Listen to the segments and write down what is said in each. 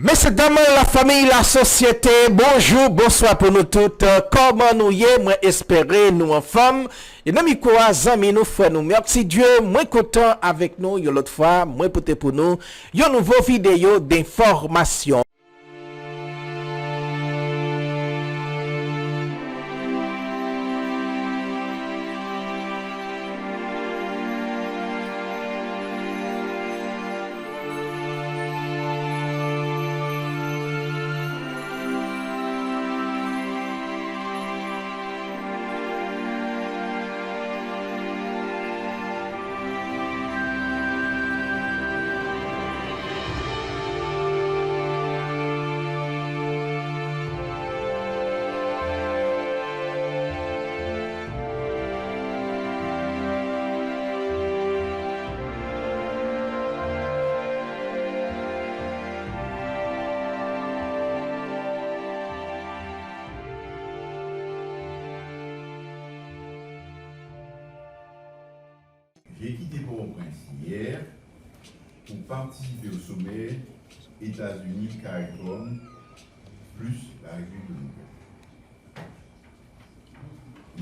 Messieurs, dames, la famille, la société, bonjour, bonsoir pour nous toutes. Comment nous y est, moi espérer nous en femme. Et nous, amis, nous frères, nous merci Dieu, moi content avec nous, l'autre fois, moi pour nous, une nouvelle vidéo d'information. J'ai quitté Port-au-Prince hier pour participer au sommet États-Unis, CARICOM, plus la République dominicaine.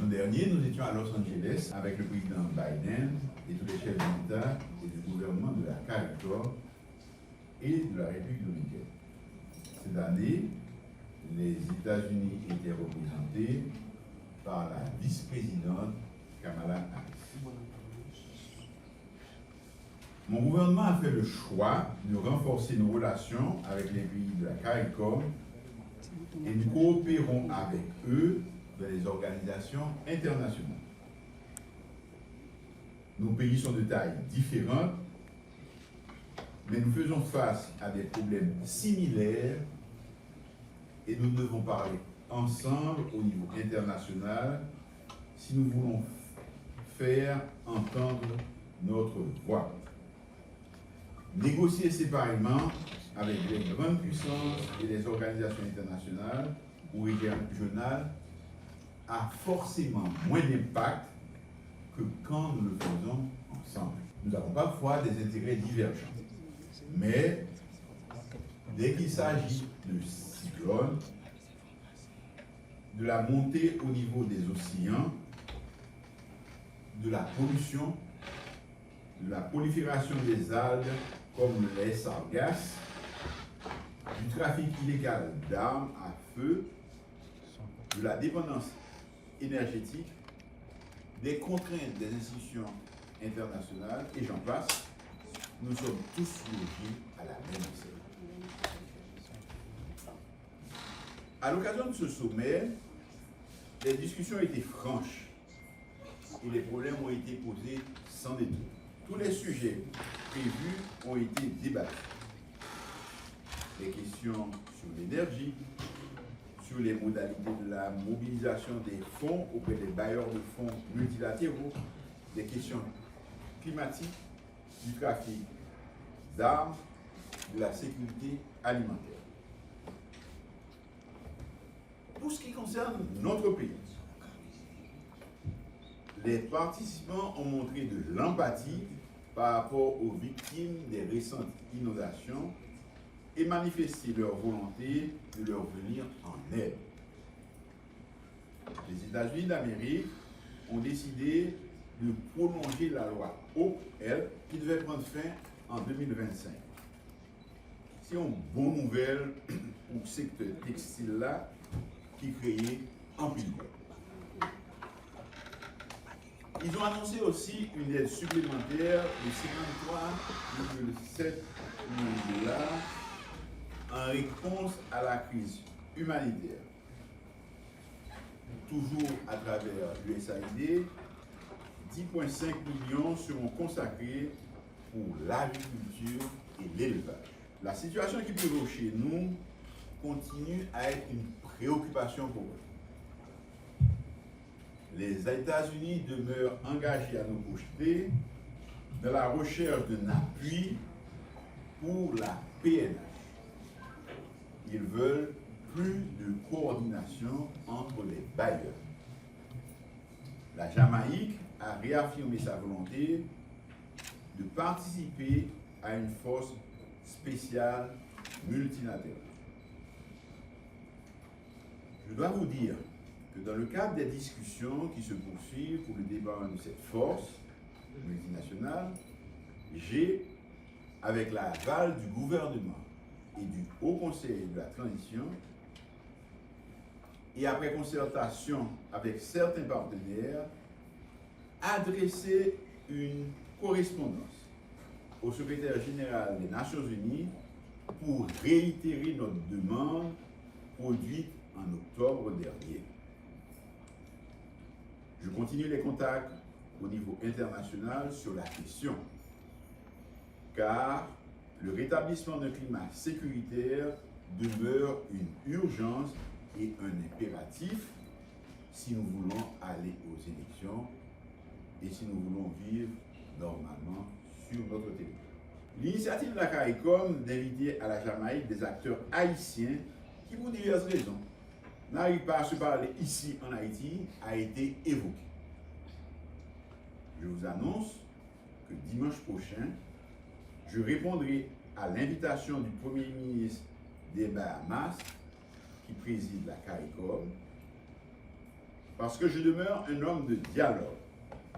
L'an dernier, nous étions à Los Angeles avec le président Biden et tous les chefs d'État et du gouvernement de la CARICOM et de la République dominicaine. Cette année, les États-Unis étaient représentés par la vice-présidente Kamala Harris. Mon gouvernement a fait le choix de renforcer nos relations avec les pays de la CARICOM et nous coopérons avec eux dans les organisations internationales. Nos pays sont de taille différente, mais nous faisons face à des problèmes similaires et nous devons parler ensemble au niveau international si nous voulons faire entendre notre voix. Négocier séparément avec les grandes puissances et les organisations internationales ou régionales a forcément moins d'impact que quand nous le faisons ensemble. Nous avons parfois des intérêts divergents, mais dès qu'il s'agit de cyclones, de la montée au niveau des océans, de la pollution, de la prolifération des algues comme les sargasses, du trafic illégal d'armes à feu, de la dépendance énergétique, des contraintes des institutions internationales, et j'en passe, nous sommes tous logés à la même enseigne. À l'occasion de ce sommet, les discussions étaient franches et les problèmes ont été posés sans détour. Tous les sujets prévus ont été débattus. Les questions sur l'énergie, sur les modalités de la mobilisation des fonds auprès des bailleurs de fonds multilatéraux, les questions climatiques, du trafic d'armes, de la sécurité alimentaire. Pour ce qui concerne notre pays, les participants ont montré de l'empathie par rapport aux victimes des récentes inondations et manifesté leur volonté de leur venir en aide. Les États-Unis d'Amérique ont décidé de prolonger la loi OL qui devait prendre fin en 2025. C'est une bonne nouvelle pour le secteur textile là qui créait en pile. Ils ont annoncé aussi une aide supplémentaire de 53,7 millions de dollars en réponse à la crise humanitaire. Toujours à travers l'USAID, 10,5 millions seront consacrés pour l'agriculture et l'élevage. La situation qui prévaut chez nous continue à être une préoccupation pour eux. Les États-Unis demeurent engagés à nos côtés dans la recherche d'un appui pour la PNH. Ils veulent plus de coordination entre les bailleurs. La Jamaïque a réaffirmé sa volonté de participer à une force spéciale multilatérale. Je dois vous dire que dans le cadre des discussions qui se poursuivent pour le débat de cette force multinationale, j'ai, avec l'aval du gouvernement et du Haut Conseil de la Transition, et après concertation avec certains partenaires, adressé une correspondance au secrétaire général des Nations Unies pour réitérer notre demande produite en octobre dernier. Je continue les contacts au niveau international sur la question, car le rétablissement d'un climat sécuritaire demeure une urgence et un impératif si nous voulons aller aux élections et si nous voulons vivre normalement sur notre territoire. L'initiative de la CARICOM d'inviter à la Jamaïque des acteurs haïtiens qui, pour diverses raisons, n'arrivent pas à se parler ici en Haïti, a été évoquée. Je vous annonce que dimanche prochain, je répondrai à l'invitation du Premier ministre des Bahamas, qui préside la CARICOM, parce que je demeure un homme de dialogue,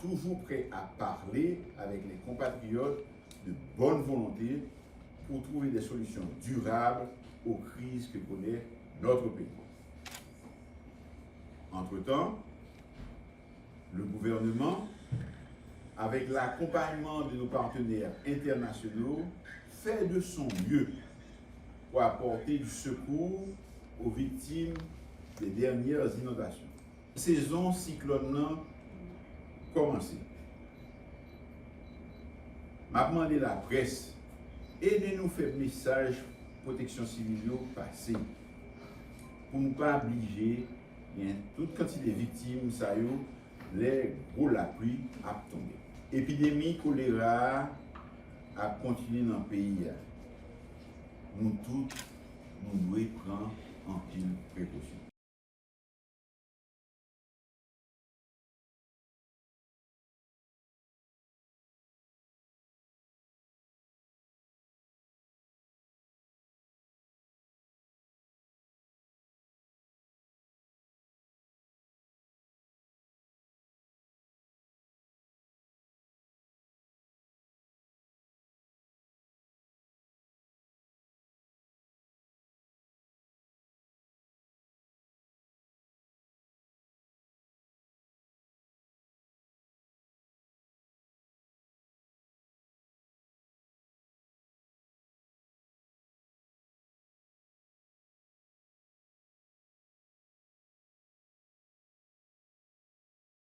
toujours prêt à parler avec les compatriotes de bonne volonté pour trouver des solutions durables aux crises que connaît notre pays. Entre-temps, le gouvernement, avec l'accompagnement de nos partenaires internationaux, fait de son mieux pour apporter du secours aux victimes des dernières inondations. La saison cyclone commencé. M'a demandé la presse, aidez-nous faire message protection civile passé pour ne pas obliger toute quantité de victimes, ça y est, les gros la pluie a tombé. Épidémie choléra a continué dans le pays. Nous tous, nous devons prendre en pile précaution.